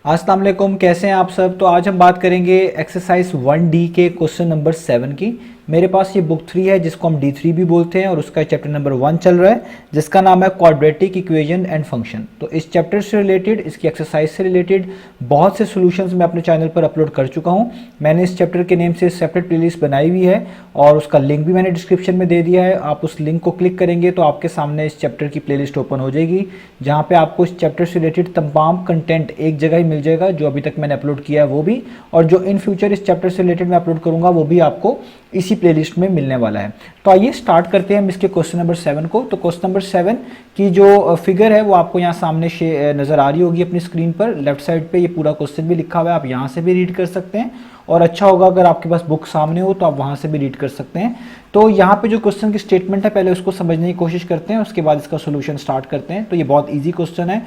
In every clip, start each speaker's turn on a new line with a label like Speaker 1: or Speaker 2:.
Speaker 1: अस्सलाम वालेकुम, कैसे हैं आप सब। तो आज हम बात करेंगे एक्सरसाइज 1D के क्वेश्चन नंबर 7 की। मेरे पास ये बुक 3 है जिसको हम D3 भी बोलते हैं और उसका चैप्टर नंबर 1 चल रहा है जिसका नाम है क्वाड्रेटिक इक्वेशन एंड फंक्शन। तो इस चैप्टर से रिलेटेड, इसकी एक्सरसाइज से रिलेटेड बहुत से सॉल्यूशंस मैं अपने चैनल पर अपलोड कर चुका हूँ। मैंने इस चैप्टर के नेम से सेपरेट प्लेलिस्ट बनाई हुई है और उसका लिंक भी मैंने डिस्क्रिप्शन में दे दिया है। आप उस लिंक को क्लिक करेंगे तो आपके सामने इस चैप्टर की प्लेलिस्ट ओपन हो जाएगी, जहाँ पे आपको इस चैप्टर से रिलेटेड तमाम कंटेंट एक जगह ही मिल जाएगा, जो अभी तक मैंने अपलोड किया है वो भी, और जो इन फ्यूचर इस चैप्टर से रिलेटेड मैं अपलोड करूंगा वो भी आपको इसी प्लेलिस्ट में मिलने वाला है। तो आइए स्टार्ट करते हैं हम इसके क्वेश्चन नंबर 7 को। तो क्वेश्चन नंबर 7 की जो फिगर है वो आपको यहाँ सामने नजर आ रही होगी अपनी स्क्रीन पर। लेफ्ट साइड पे ये पूरा क्वेश्चन भी लिखा हुआ है, आप यहाँ से भी रीड कर सकते हैं और अच्छा होगा अगर आपके पास बुक सामने हो तो आप वहाँ से भी रीड कर सकते हैं। तो यहाँ पे जो क्वेश्चन की स्टेटमेंट है पहले उसको समझने की कोशिश करते हैं, उसके बाद इसका सोल्यूशन स्टार्ट करते हैं। तो ये बहुत ईजी क्वेश्चन है,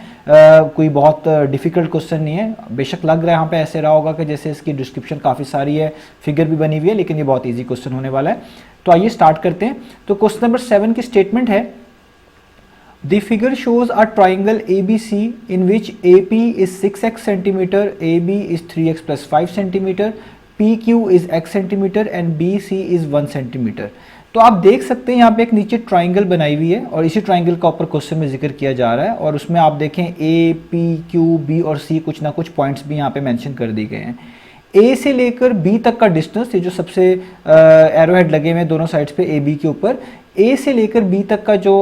Speaker 1: कोई बहुत डिफिकल्ट क्वेश्चन नहीं है। बेशक लग रहा है यहाँ पे ऐसे रहा होगा कि जैसे इसकी डिस्क्रिप्शन काफ़ी सारी है, फिगर भी बनी हुई है, लेकिन ये बहुत ईजी क्वेश्चन होने वाला है। तो आइए स्टार्ट करते हैं। तो क्वेश्चन नंबर 7 की स्टेटमेंट है, The figure shows a triangle ABC in which AP is 6x centimeter, AB is 3x plus 5 centimeter, PQ is x centimeter and BC is 1 centimeter। तो आप देख सकते हैं यहाँ पे एक नीचे ट्राइंगल बनाई हुई है और इसी ट्राइंगल का ऊपर क्वेश्चन में जिक्र किया जा रहा है और उसमें आप देखें A, P, Q, B और C कुछ ना कुछ पॉइंट्स भी यहाँ पे मेंशन कर दिए गए हैं। ए से लेकर बी तक का डिस्टेंस, ये जो सबसे एरो हेड लगे हुए हैं दोनों साइड्स पे ए बी के ऊपर, ए से लेकर बी तक का जो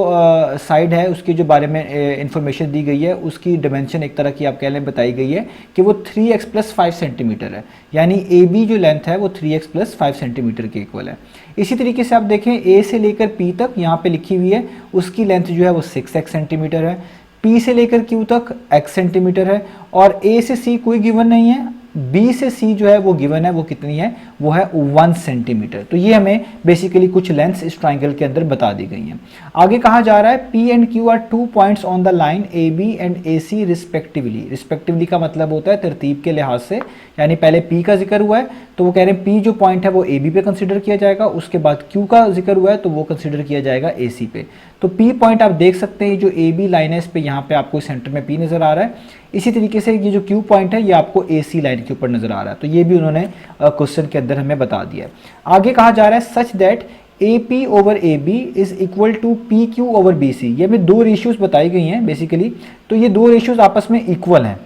Speaker 1: साइड है उसके जो बारे में इंफॉर्मेशन दी गई है, उसकी डिमेंशन एक तरह की आप कह लें बताई गई है कि वो 3x प्लस 5 सेंटीमीटर है। यानी ए बी जो लेंथ है वो 3x प्लस 5 सेंटीमीटर के इक्वल है। इसी तरीके से आप देखें ए से लेकर पी तक यहाँ पे लिखी हुई है, उसकी लेंथ जो है वो 6x सेंटीमीटर है। पी से लेकर क्यू तक x सेंटीमीटर है और ए से सी कोई गिवन नहीं है। बी से सी जो है वो गिवन है, वो कितनी है, वो है 1 सेंटीमीटर। तो ये हमें बेसिकली कुछ लेंथ्स इस ट्राइंगल के अंदर बता दी गई हैं। आगे कहा जा रहा है P and Q are 2 points on the line AB and AC respectively. Respectively का मतलब होता है तरतीब के लिहाज से, यानी पहले P का जिक्र हुआ है तो वो कह रहे हैं P जो पॉइंट है वो AB पे कंसिडर किया जाएगा, उसके बाद Q का जिक्र हुआ है तो वो कंसिडर किया जाएगा AC पे। तो P पॉइंट आप देख सकते हैं, जो AB लाइन है इस पे यहाँ पे आपको सेंटर में P नजर आ रहा है। इसी तरीके से ये जो Q पॉइंट है ये आपको AC लाइन के ऊपर नजर आ रहा है। तो ये भी उन्होंने क्वेश्चन के अंदर हमें बता दिया है। आगे कहा जा रहा है such that AP over AB is equal to PQ over BC। ये हमें दो रेशियोज बताई गई हैं बेसिकली। तो ये दो रेशियोज आपस में इक्वल हैं।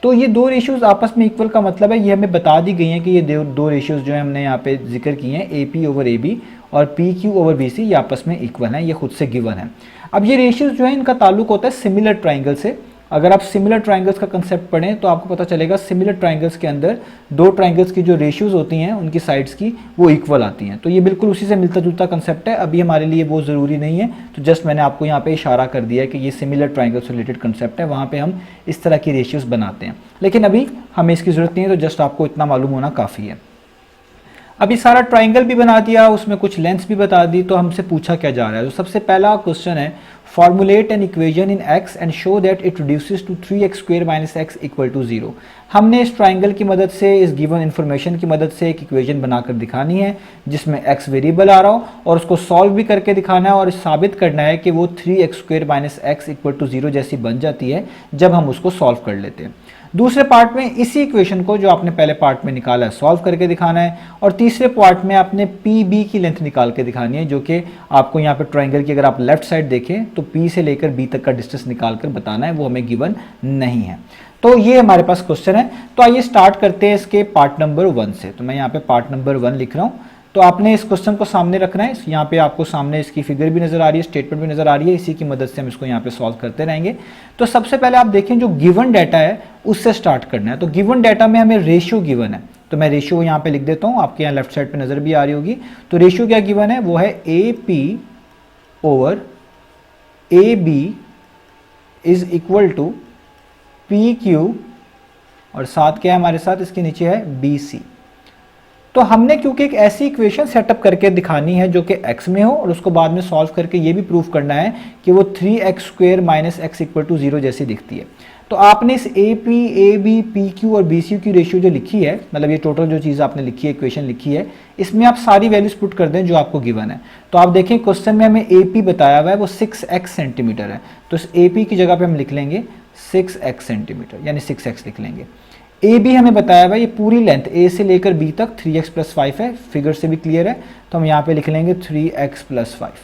Speaker 1: तो ये दो रेशियोज आपस में इक्वल का मतलब है ये हमें बता दी गई हैं कि ये दो रेशियोज जो है हमने यहाँ पे जिक्र किए हैं, AP ओवर AB और PQ ओवर BC, ये आपस में इक्वल हैं, ये खुद से गिवन है। अब ये रेशियोज जो है इनका ताल्लुक होता है सिमिलर ट्राइंगल से। अगर आप सिमिलर ट्राइंगल्स का कंसेप्ट पढ़ें तो आपको पता चलेगा सिमिलर ट्राइंगल्स के अंदर दो ट्राइंगल्स की जो रेशियोज होती हैं उनकी साइड्स की वो इक्वल आती हैं। तो ये बिल्कुल उसी से मिलता जुलता कंसेप्ट है, अभी हमारे लिए वो ज़रूरी नहीं है। तो जस्ट मैंने आपको यहाँ पे इशारा कर दिया है कि ये सिमिलर ट्राइंगल से रिलेटेड कंसेप्ट है, वहाँ पे हम इस तरह की रेशियोज बनाते हैं, लेकिन अभी हमें इसकी ज़रूरत नहीं है। तो जस्ट आपको इतना मालूम होना काफ़ी है। अभी सारा ट्राइंगल भी बना दिया, उसमें कुछ लेंथ्स भी बता दी। तो हमसे पूछा क्या जा रहा है, तो सबसे पहला क्वेश्चन है formulate an equation in x and show that it reduces to 3x square minus x equal to 0। हमने इस ट्राइंगल की मदद से, इस गिवन इन्फॉर्मेशन की मदद से एक इक्वेशन बनाकर दिखानी है जिसमें x वेरिएबल आ रहा हो और उसको सॉल्व भी करके दिखाना है और साबित करना है कि वो 3x square minus x equal to 0 जैसी बन जाती है जब हम उसको सॉल्व कर लेते हैं। दूसरे पार्ट में इसी इक्वेशन को जो आपने पहले पार्ट में निकाला है सॉल्व करके दिखाना है और तीसरे पार्ट में आपने PB की लेंथ निकाल के दिखानी है, जो कि आपको यहाँ पे ट्राइंगल की अगर आप लेफ्ट साइड देखें तो P से लेकर B तक का डिस्टेंस निकाल कर बताना है, वो हमें गिवन नहीं है। तो ये हमारे पास क्वेश्चन है। तो आइए स्टार्ट करते हैं इसके पार्ट नंबर 1 से। तो मैं यहाँ पे पार्ट नंबर 1 लिख रहा हूँ। तो आपने इस क्वेश्चन को सामने रखना है, यहाँ पे आपको सामने इसकी फिगर भी नजर आ रही है, स्टेटमेंट भी नजर आ रही है, इसी की मदद से हम इसको यहाँ पे सॉल्व करते रहेंगे। तो सबसे पहले आप देखें जो गिवन डाटा है उससे स्टार्ट करना है। तो गिवन डाटा में हमें रेशियो गिवन है, तो मैं रेशियो यहाँ पे लिख देता हूँ, आपके यहाँ लेफ्ट साइड पे नजर भी आ रही होगी। तो रेशियो क्या गिवन है, वो है AP over AB is equal to PQ और साथ क्या है हमारे साथ, इसके नीचे है BC। तो हमने क्योंकि एक ऐसी इक्वेशन सेटअप करके दिखानी है जो कि x में हो और उसको बाद में सॉल्व करके ये भी प्रूव करना है कि वो 3x square minus x equal to 0 जैसी दिखती है। तो आपने इस AP, AB, PQ और BC की रेशियो जो लिखी है, मतलब ये टोटल जो चीज़ आपने लिखी है, इक्वेशन लिखी है, इसमें आप सारी वैल्यूज पुट कर दें जो आपको गिवन है। तो आप देखें क्वेश्चन में हमें AP बताया हुआ है वो 6x सेंटीमीटर है, तो इस AP की जगह पे हम लिख लेंगे 6x सेंटीमीटर, यानी 6x लिख लेंगे। ए बी हमें बताया हुआ ये पूरी लेंथ ए से लेकर बी तक 3x + 5 है, फिगर से भी क्लियर है, तो हम यहाँ पे लिख लेंगे 3x + 5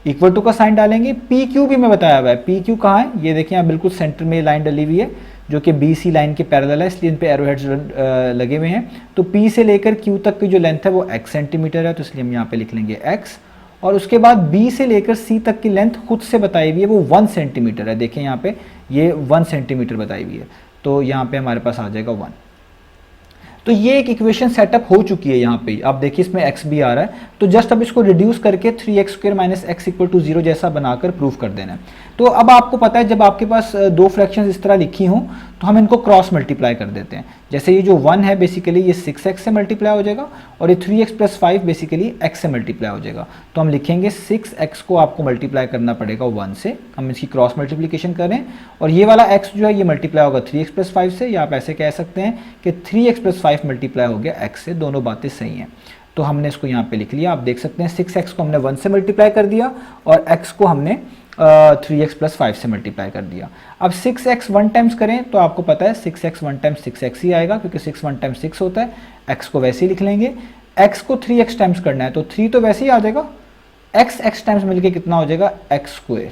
Speaker 1: इक्वल टू का साइन डालेंगे। पी क्यू भी हमें बताया हुआ है, पी क्यू कहाँ है, ये देखिए यहाँ बिल्कुल सेंटर में लाइन डली हुई है जो कि बी सी लाइन के पैरेलल है, इसलिए इन पे एरो हेड्स लगे हुए हैं। तो पी से लेकर क्यू तक की जो लेंथ है वो x सेंटीमीटर है, तो इसलिए हम यहाँ पे लिख लेंगे x। और उसके बाद बी से लेकर सी तक की लेंथ खुद से बताई हुई है वो 1 सेंटीमीटर है, देखें यहाँ पे ये 1 सेंटीमीटर बताई हुई है, तो यहाँ पे हमारे पास आ जाएगा 1। तो ये एक इक्वेशन सेटअप हो चुकी है यहाँ पे, आप देखिए इसमें x भी आ रहा है, तो जस्ट अब इसको रिड्यूस करके 3x² - x = 0 जैसा बनाकर प्रूव कर देना है। तो अब आपको पता है जब आपके पास दो फ्रैक्शंस इस तरह लिखी हों तो हम इनको क्रॉस मल्टीप्लाई कर देते हैं। जैसे ये जो 1 है बेसिकली ये 6x से मल्टीप्लाई हो जाएगा और ये 3x + 5 बेसिकली x से मल्टीप्लाई हो जाएगा, तो हम लिखेंगे 6x को आपको मल्टीप्लाई करना पड़ेगा 1 से, हम इसकी क्रॉस मल्टीप्लिकेशन करें, और ये वाला x जो है ये मल्टीप्लाई होगा 3x + 5 से, या आप ऐसे कह सकते हैं कि 3x + 5 मल्टीप्लाई हो गया x से, दोनों बातें सही हैं। तो हमने इसको यहाँ पे लिख लिया, आप देख सकते हैं 6x को हमने 1 से मल्टीप्लाई कर दिया और x को हमने 3x + 5 से मल्टीप्लाई कर दिया। अब 6x 1 टाइम्स करें तो आपको पता है 6x 1 टाइम्स 6x ही आएगा, क्योंकि 6 1 टाइम्स 6 होता है। x को वैसे ही लिख लेंगे, x को 3x टाइम्स करना है तो 3 तो वैसे ही आ जाएगा, x टाइम्स मिलके कितना हो जाएगा x²।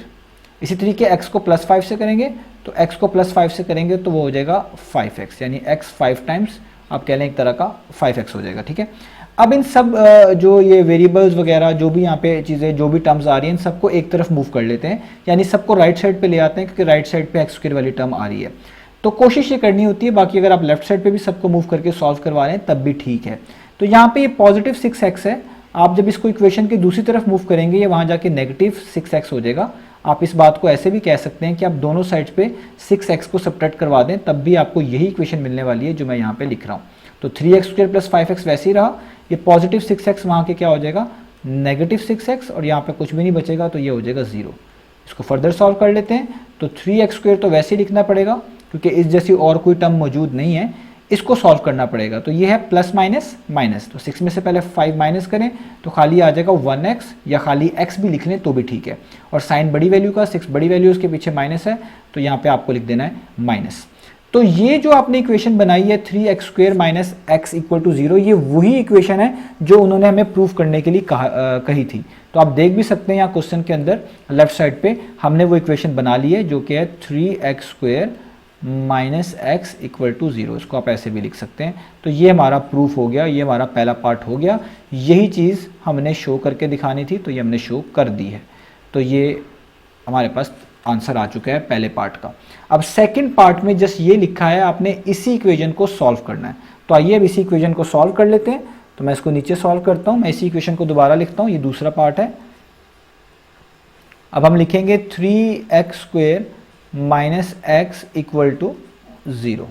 Speaker 1: इसी तरीके x को +5 से करेंगे तो x को +5 से करेंगे तो वो हो जाएगा 5x, यानी x 5 टाइम्स आप कह लें एक तरह का 5x हो जाएगा, ठीक है। अब इन सब जो ये वेरिएबल्स वगैरह जो भी यहाँ पे चीज़ें जो भी टर्म्स आ रही हैं इन सबको एक तरफ मूव कर लेते हैं, यानी सबको राइट साइड पे ले आते हैं, क्योंकि राइट साइड पे x² वाली टर्म आ रही है। तो कोशिश ये करनी होती है, बाकी अगर आप लेफ्ट साइड पे भी सबको मूव करके सॉल्व करवा रहे हैं तब भी ठीक है। तो यहाँ पे ये पॉजिटिव 6x है, आप जब इसको इक्वेशन की दूसरी तरफ मूव करेंगे ये वहाँ जाके नेगेटिव 6x हो जाएगा। आप इस बात को ऐसे भी कह सकते हैं कि आप दोनों साइड्स पे 6x को सब्ट्रैक्ट करवा दें, तब भी आपको यही इक्वेशन मिलने वाली है जो मैं यहाँ पे लिख रहा हूँ। तो 3x² + 5x वैसे ही रहा, ये पॉजिटिव 6x वहाँ के क्या हो जाएगा नेगेटिव 6x, और यहाँ पे कुछ भी नहीं बचेगा तो ये हो जाएगा 0। इसको फर्दर सॉल्व कर लेते हैं, तो 3x² तो वैसे ही लिखना पड़ेगा क्योंकि इस जैसी और कोई टर्म मौजूद नहीं है, इसको सॉल्व करना पड़ेगा। तो ये है प्लस माइनस माइनस, तो 6 में से पहले 5 माइनस करें तो खाली आ जाएगा 1x, या खाली x भी लिख लें तो भी ठीक है। और साइन बड़ी वैल्यू का, 6 बड़ी वैल्यू उसके पीछे माइनस है, तो यहाँ पे आपको लिख देना है माइनस। तो ये जो आपने इक्वेशन बनाई है 3x² - x = 0, ये वही इक्वेशन है जो उन्होंने हमें प्रूफ करने के लिए कही थी। तो आप देख भी सकते हैं यहाँ क्वेश्चन के अंदर लेफ्ट साइड पे हमने वो इक्वेशन बना ली है जो कि है 3x² - x = 0, इसको आप ऐसे भी लिख सकते हैं। तो ये हमारा प्रूफ हो गया, ये हमारा पहला पार्ट हो गया, यही चीज़ हमने शो करके दिखानी थी तो ये हमने शो कर दी है। तो ये हमारे पास आंसर आ चुका है पहले पार्ट का। अब सेकंड पार्ट में जस्ट ये लिखा है आपने इसी इक्वेशन को सॉल्व करना है। तो आइए अब इसी इक्वेशन को सॉल्व कर लेते हैं। तो मैं इसको नीचे सॉल्व करता हूँ, मैं इसी इक्वेशन को दोबारा लिखता हूँ, ये दूसरा पार्ट है। अब हम लिखेंगे 3x² - x = 0।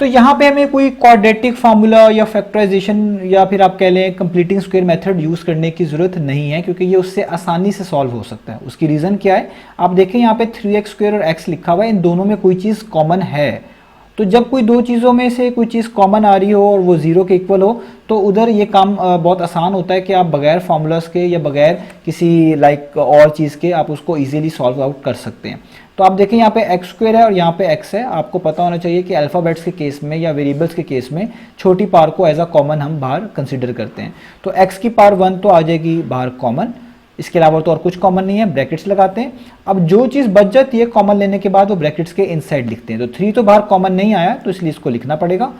Speaker 1: तो यहाँ पे हमें कोई क्वाड्रेटिक फार्मूला या फैक्टराइजेशन या फिर आप कह लें कंप्लीटिंग स्क्वायर मेथड यूज़ करने की ज़रूरत नहीं है, क्योंकि ये उससे आसानी से सॉल्व हो सकता है। उसकी रीज़न क्या है, आप देखें यहाँ पे 3x² और x लिखा हुआ है, इन दोनों में कोई चीज़ कॉमन है। तो जब कोई दो चीज़ों में से कोई चीज़ कॉमन आ रही हो और वो 0 के इक्वल हो तो उधर ये काम बहुत आसान होता है कि आप बगैर फार्मूलास के या बगैर किसी और चीज़ के आप उसको ईजिली सॉल्व आउट कर सकते हैं। तो आप देखें यहाँ पे x² है और यहाँ पे x है। आपको पता होना चाहिए कि अल्फ़ाबेट्स के केस में या वेरिएबल्स के केस में छोटी पावर को एज अ कॉमन हम बाहर कंसिडर करते हैं। तो x की पावर 1 तो आ जाएगी बाहर कॉमन, इसके अलावा तो और कुछ कॉमन नहीं है, ब्रैकेट्स लगाते हैं। अब जो चीज़ बच जाती है कॉमन लेने के बाद वो ब्रैकेट्स के इनसाइड लिखते हैं। तो 3 तो बाहर कॉमन नहीं आया तो इसलिए इसको लिखना पड़ेगा।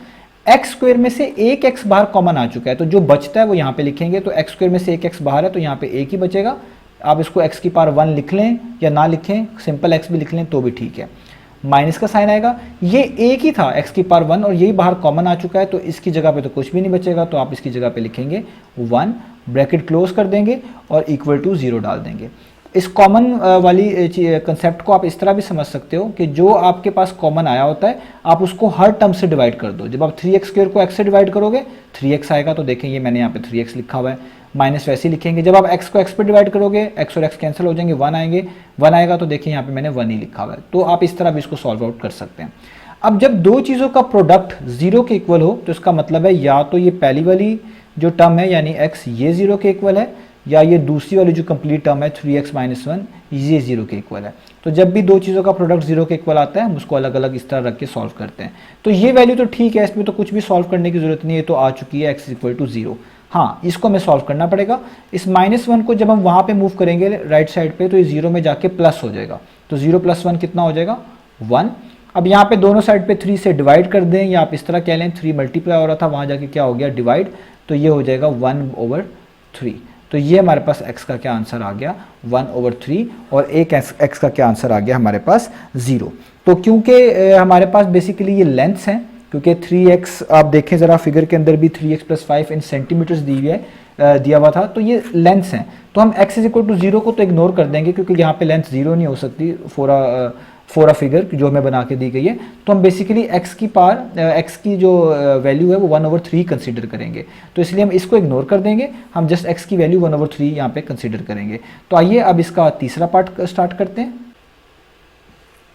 Speaker 1: x² में से एक x बाहर कॉमन आ चुका है, तो जो बचता है वो यहाँ पे लिखेंगे। तो x² में से एक x बाहर है तो यहाँ पे एक ही बचेगा। आप इसको x की पावर 1 लिख लें या ना लिखें, सिंपल x भी लिख लें तो भी ठीक है। माइनस का साइन आएगा, ये एक ही था x की पावर 1 और यही बाहर कॉमन आ चुका है तो इसकी जगह पे तो कुछ भी नहीं बचेगा। तो आप इसकी जगह पे लिखेंगे 1, ब्रैकेट क्लोज कर देंगे और = 0 डाल देंगे। इस कॉमन वाली कंसेप्ट को आप इस तरह भी समझ सकते हो कि जो आपके पास कॉमन आया होता है आप उसको हर टर्म से डिवाइड कर दो। जब आप 3x² को x से डिवाइड करोगे 3x आएगा, तो देखें ये मैंने यहाँ पे 3x लिखा हुआ है। माइनस वैसे ही लिखेंगे, जब आप x को x पे डिवाइड करोगे x और x कैंसिल हो जाएंगे, 1 आएगा, तो देखिए यहाँ पे मैंने 1 ही लिखा हुआ है। तो आप इस तरह भी इसको सॉल्व आउट कर सकते हैं। अब जब दो चीज़ों का प्रोडक्ट 0 के इक्वल हो तो इसका मतलब है या तो ये पहली वाली जो टर्म है यानी x ये 0 के इक्वल है, या ये दूसरी वाली जो कंप्लीट टर्म है 3x माइनस 1 ये 0 के इक्वल है। तो जब भी दो चीज़ों का प्रोडक्ट 0 के इक्वल आता है हम उसको अलग अलग इस तरह रख के सॉल्व करते हैं। तो ये वैल्यू तो ठीक है, इसमें तो कुछ भी सॉल्व करने की जरूरत नहीं है, तो आ चुकी है x इक्वल टू 0। हाँ, इसको हमें सॉल्व करना पड़ेगा। इस -1 को जब हम वहाँ पे मूव करेंगे राइट साइड पे तो ये 0 में जाके प्लस हो जाएगा। तो 0 + 1 कितना हो जाएगा 1। अब यहाँ पे दोनों साइड पे 3 से डिवाइड कर दें या आप इस तरह कह लें 3 मल्टीप्लाई हो रहा था, वहाँ जाके क्या हो गया डिवाइड, तो ये हो जाएगा 1/3। तो ये हमारे पास x का क्या आंसर आ गया 1/3 और एक x का क्या आंसर आ गया हमारे पास 0। तो क्योंकि हमारे पास बेसिकली ये लेंथ्स हैं, क्योंकि 3x आप देखें ज़रा फिगर के अंदर भी 3x + 5 इन सेंटीमीटर्स दिया हुआ था, तो ये लेंथ्स हैं। तो हम x = 0 को तो इग्नोर कर देंगे क्योंकि यहाँ पे लेंथ 0 नहीं हो सकती फॉर अ फिगर जो हमें बना के दी गई है। तो हम बेसिकली x की जो वैल्यू है वो 1/3 कंसीडर करेंगे, तो इसलिए हम इसको इग्नोर कर देंगे, हम जस्ट x की वैल्यू 1/3 यहाँ पे कंसीडर करेंगे। तो आइए अब इसका तीसरा पार्ट स्टार्ट करते हैं।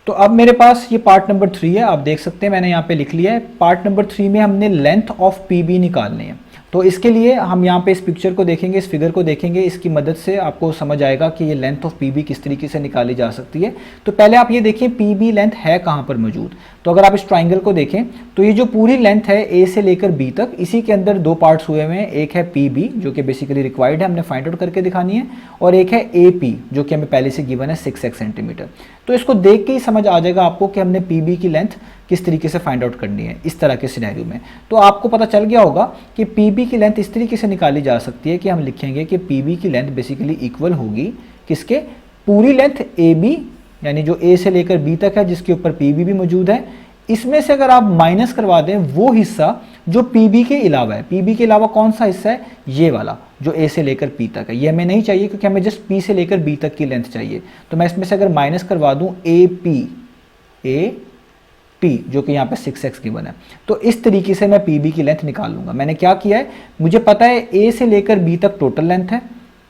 Speaker 1: तो अब मेरे पास ये पार्ट नंबर 3 है, आप देख सकते हैं मैंने यहाँ पे लिख लिया है। पार्ट नंबर 3 में हमने लेंथ ऑफ PB निकालनी है। तो इसके लिए हम यहाँ पे इस पिक्चर को देखेंगे, इस फिगर को देखेंगे, इसकी मदद से आपको समझ आएगा कि ये लेंथ ऑफ PB किस तरीके से निकाली जा सकती है। तो पहले आप ये देखिए PB लेंथ है कहाँ पर मौजूद। तो अगर आप इस ट्राइंगल को देखें तो ये जो पूरी लेंथ है A से लेकर B तक, इसी के अंदर दो पार्ट्स हुए हुए हैं। एक है PB जो कि बेसिकली रिक्वायर्ड है, हमने फाइंड आउट करके दिखानी है, और एक है AP जो कि हमें पहले से गिवन है 6x सेंटीमीटर। तो इसको देख के ही समझ आ जाएगा आपको कि हमने PB की लेंथ किस तरीके से फाइंड आउट करनी है इस तरह के सिनेरियो में। तो आपको पता चल गया होगा कि PB की लेंथ इस तरीके से निकाली जा सकती है कि हम लिखेंगे कि PB की लेंथ बेसिकली इक्वल होगी किसके, पूरी लेंथ AB यानी जो A से लेकर B तक है जिसके ऊपर PB भी मौजूद है, इसमें से अगर आप माइनस करवा दें वो हिस्सा जो PB के अलावा है। PB के अलावा कौन सा हिस्सा है, ये वाला जो A से लेकर P तक है, ये हमें नहीं चाहिए क्योंकि हमें जस्ट P से लेकर B तक की लेंथ चाहिए। तो मैं इसमें से अगर माइनस करवा दूं AP जो कि यहाँ पे 6x गिवन है, तो इस तरीके से मैं PB की लेंथ निकाल लूंगा। मैंने क्या किया है, मुझे पता है A से लेकर B तक टोटल लेंथ है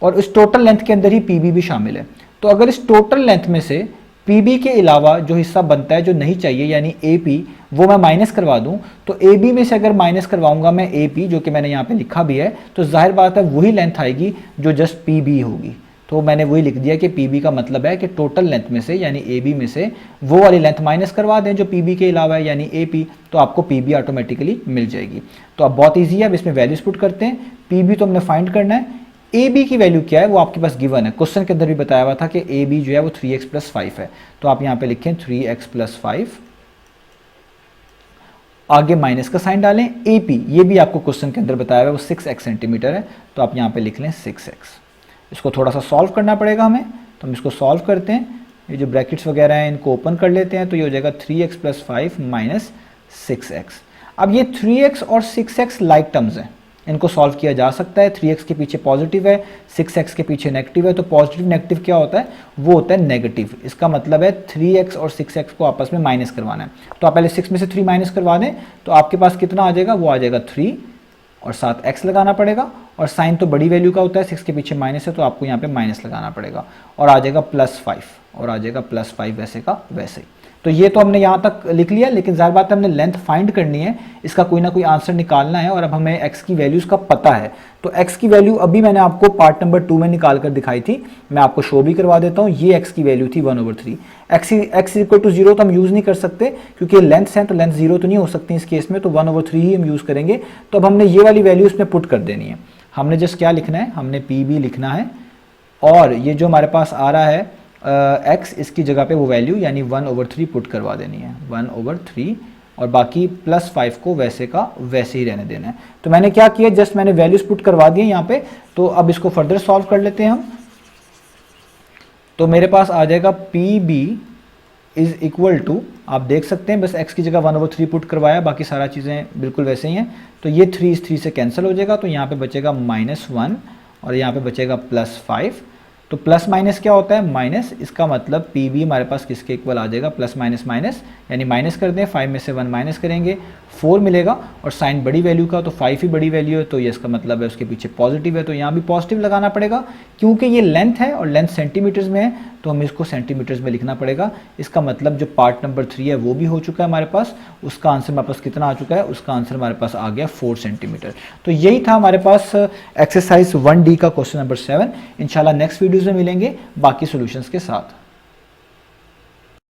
Speaker 1: और उस टोटल लेंथ के अंदर ही PB भी शामिल है। तो अगर इस टोटल लेंथ में से PB के अलावा जो हिस्सा बनता है जो नहीं चाहिए यानी AP, वो मैं माइनस करवा दूं, तो AB में से अगर माइनस करवाऊंगा मैं AP जो कि मैंने यहाँ पे लिखा भी है, तो जाहिर बात है वही लेंथ आएगी जो जस्ट PB होगी। तो मैंने वही लिख दिया कि PB का मतलब है कि टोटल लेंथ में से यानी AB में से वो वाली लेंथ माइनस करवा दें जो PB के अलावा है यानी AP, तो आपको PB ऑटोमेटिकली मिल जाएगी। तो अब बहुत ईजी है, अब इसमें वैल्यूज पुट करते हैं। PB तो हमने फाइंड करना है, AB की वैल्यू क्या है वो आपके पास गिवन है, क्वेश्चन के अंदर भी बताया हुआ था कि AB जो है वो 3x + 5 है। तो आप यहाँ पे लिखें 3x + 5, आगे माइनस का साइन डालें। AP ये भी आपको क्वेश्चन के अंदर बताया हुआ है वो 6x सेंटीमीटर है, तो आप यहाँ पे लिख लें 6x। इसको थोड़ा सा सॉल्व करना पड़ेगा हमें, तो हम इसको सॉल्व करते हैं। ये जो ब्रैकेट्स वगैरह हैं इनको ओपन कर लेते हैं, तो ये हो जाएगा 3x + 5 - 6x। अब ये 3x और 6x लाइक टर्म्स हैं, इनको सॉल्व किया जा सकता है। 3x के पीछे पॉजिटिव है, 6x के पीछे नेगेटिव है, तो पॉजिटिव नेगेटिव क्या होता है, वो होता है नेगेटिव। इसका मतलब है 3x और 6x को आपस में माइनस करवाना है। तो आप पहले 6 में से 3 माइनस करवा दें, तो आपके पास कितना आ जाएगा, वो आ जाएगा 3 और साथ x लगाना पड़ेगा, और साइन तो बड़ी वैल्यू का होता है, 6 के पीछे माइनस है तो आपको यहाँ पे माइनस लगाना पड़ेगा, और आ जाएगा +5 और आ जाएगा +5 वैसे का वैसे। तो ये तो हमने यहाँ तक लिख लिया, लेकिन ज़ाहिर बात है हमने लेंथ फाइंड करनी है, इसका कोई ना कोई आंसर निकालना है, और अब हमें x की वैल्यूज़ का पता है। तो x की वैल्यू अभी मैंने आपको पार्ट नंबर 2 में निकाल कर दिखाई थी, मैं आपको शो भी करवा देता हूँ। ये x की वैल्यू थी 1/3। x = 0 तो हम यूज़ नहीं कर सकते क्योंकि लेंथ्स हैं, तो लेंथ 0 तो नहीं हो सकती इस केस में, तो 1/3 ही हम यूज़ करेंगे। तो अब हमने ये वाली वैल्यू इसमें पुट कर देनी है। हमने जस्ट क्या लिखना है, हमने PB लिखना है, और ये जो हमारे पास आ रहा है x, इसकी जगह पे वो वैल्यू यानी 1/3 पुट करवा देनी है, 1/3, और बाकी +5 को वैसे का वैसे ही रहने देना है। तो मैंने क्या किया, जस्ट मैंने वैल्यूज पुट करवा दिए यहाँ पे। तो अब इसको फर्दर सॉल्व कर लेते हैं हम। तो मेरे पास आ जाएगा PB = आप देख सकते हैं बस x की जगह 1/3 पुट करवाया, बाकी सारा चीज़ें बिल्कुल वैसे ही हैं। तो ये 3 इस 3 से कैंसिल हो जाएगा, तो यहाँ पे बचेगा -1 और यहाँ पे बचेगा +5। तो प्लस माइनस क्या होता है, माइनस। इसका मतलब PB हमारे पास किसके इक्वल आ जाएगा, प्लस माइनस माइनस, यानी माइनस कर दें, 5 में से 1 माइनस करेंगे 4 मिलेगा, और साइन बड़ी वैल्यू का तो 5 ही बड़ी वैल्यू है, तो ये इसका मतलब है उसके पीछे पॉजिटिव है, तो यहाँ भी पॉजिटिव लगाना पड़ेगा क्योंकि ये लेंथ है और लेंथ सेंटीमीटर्स में है, तो हमें इसको सेंटीमीटर्स में लिखना पड़ेगा। इसका मतलब जो पार्ट नंबर 3 है वो भी हो चुका है हमारे पास, उसका आंसर हमारे पास कितना आ चुका है, उसका आंसर हमारे पास आ गया 4 सेंटीमीटर। तो यही था हमारे पास एक्सरसाइज 1D का क्वेश्चन नंबर 7। इंशाल्लाह नेक्स्ट वीडियोज़ में मिलेंगे बाकी सॉल्यूशंस के साथ।